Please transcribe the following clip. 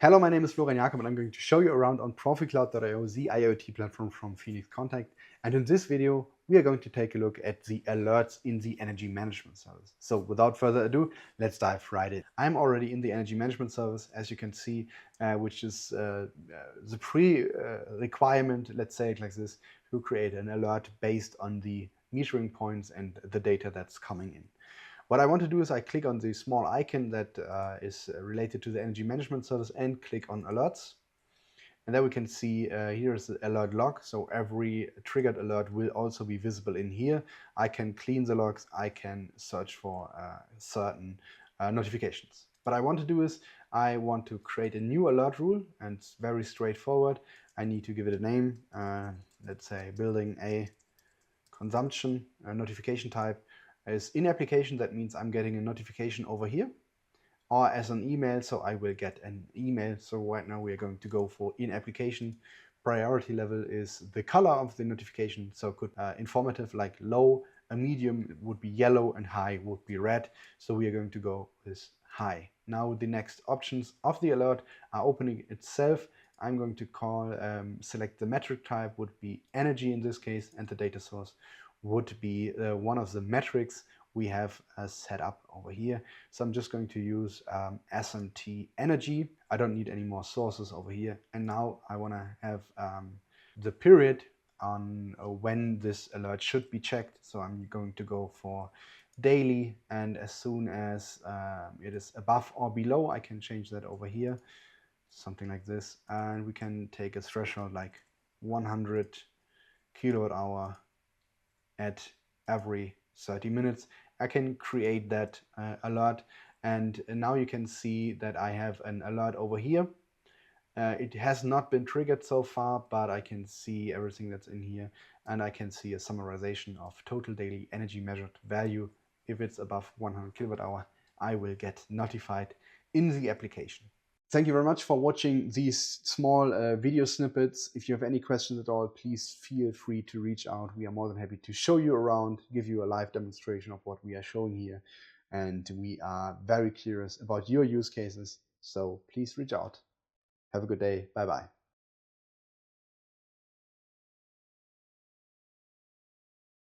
Hello, my name is Florian Jakob and I'm going to show you around on ProfiCloud.io, the IoT platform from Phoenix Contact. And in this video, we are going to take a look at the alerts in the energy management service. So without further ado, let's dive right in. I'm already in the energy management service, as you can see, which is the pre-requirement, let's say it like this, to create an alert based on the metering points and the data that's coming in. What I want to do is I click on the small icon that is related to the energy management service and click on alerts. And there we can see here is the alert log. So every triggered alert will also be visible in here. I can clean the logs. I can search for certain notifications. What I want to do is I want to create a new alert rule, and it's very straightforward. I need to give it a name. Let's say building a consumption notification type is in application. That means I'm getting a notification over here, or as an email, so I will get an email. So right now we are going to go for in application. Priority level is the color of the notification, so could informative like low, a medium would be yellow, and high would be red. So we are going to go with high. Now the next options of the alert are opening itself. I'm going to call select the metric type would be energy in this case, and the data source would be one of the metrics we have set up over here. So I'm just going to use SMT energy. I don't need any more sources over here. And now I want to have the period on when this alert should be checked. So I'm going to go for daily, and as soon as it is above or below, I can change that over here, something like this. And we can take a threshold like 100 kilowatt hour at every 30 minutes. I can create that alert, and now you can see that I have an alert over here. It has not been triggered so far, but I can see everything that's in here, and I can see a summarization of total daily energy measured value. If it's above 100 kilowatt hour, I will get notified in the application. Thank you very much for watching these small video snippets. If you have any questions at all, please feel free to reach out. We are more than happy to show you around, give you a live demonstration of what we are showing here. And we are very curious about your use cases. So please reach out. Have a good day. Bye-bye.